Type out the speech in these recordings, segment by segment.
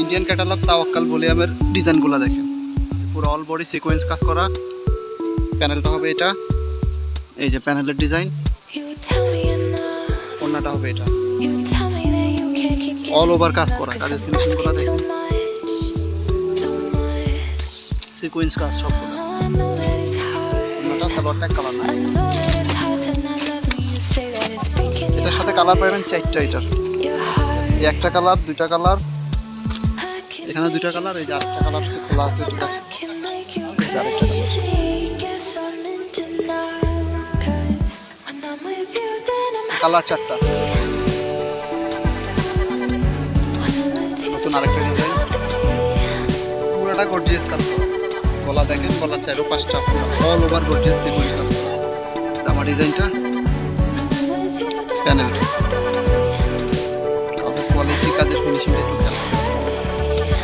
Indian catalogue তাওয়াক্কাল ভলিউমের ডিজাইনগুলো দেখেন, পুরো অল বডি সিকোয়েন্স কাজ করা। প্যানেলটা হবে এটা, এই যে প্যানেলের ডিজাইন। ওড়নাটা হবে এটা, অল ওভার কাজ করা। কাজের ফিনিশিংগুলো দেখেন, সিকোয়েন্স কাজ সবগুলো। ওড়নাটা সালোয়ারটা কালার না, এটার সাথে কালার পাবেন 4টা। এটার একটা কালার, 2টা কালার, এখানে 2টা কালার, এই যে আরেকটা কালার খোলা আছে, এটা আরেকটা কালার 4টা। নতুন আরেকটা ডিজাইন, পুরোটা গর্জিয়াস কাজ করা। গলা দেখেন, গলার 4 ও 5টা অল ওভার গর্জিয়াস সিকোয়েন্স কাজ করা। আমার ডিজাইনটা, প্যানেল কাজের কোয়ালিটি, কাজের ফিনিশিংটা একটু খেয়াল করুন,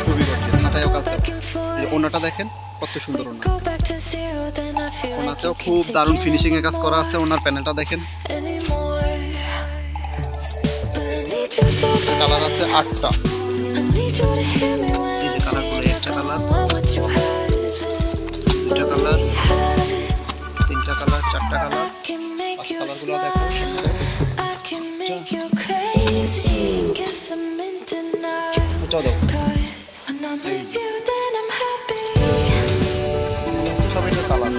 খুবই গর্জিয়াস। মাথায়ও কাজ করা। ওড়নাটা দেখেন কত সুন্দর ওড়না, ওড়নাতেও খুব দারুণ ফিনিশিং এ কাজ করা আছে। ওনার প্যানেলটা দেখেন, কালার আছে 8টা। এই যে কালারগুলো, একটা কালার, 2টা কালার, 3টা কালার, 4টা কালার। কালারগুলো দেখো, এটাও দেখো, সব এটা কালার।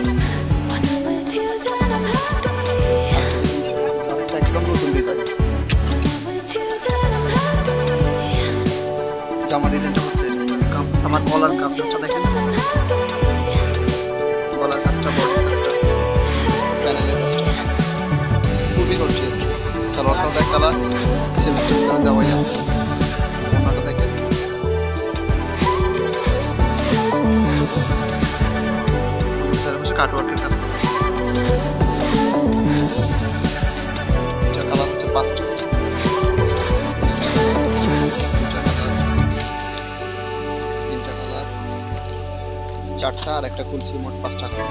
একদম নতুন ডিজাইন। জামা ডিজাইনটা হচ্ছে আমার গলার কাজটা দেখেন, গলার কাজটা, বডির কাজটা, প্যানেলের কাজটা খুবই গর্জিয়াস। সালোয়ারটাও দেখ কালার, সিলভার দেওয়াই আছে। ওড়নাটা দেখেন, চারপাশে কাটওয়ার্কের কাজ করা। এটা কালার হচ্ছে 5টা, 3টা কালার, 4টা আর একটা খুলছি, মোট 5টা কালার।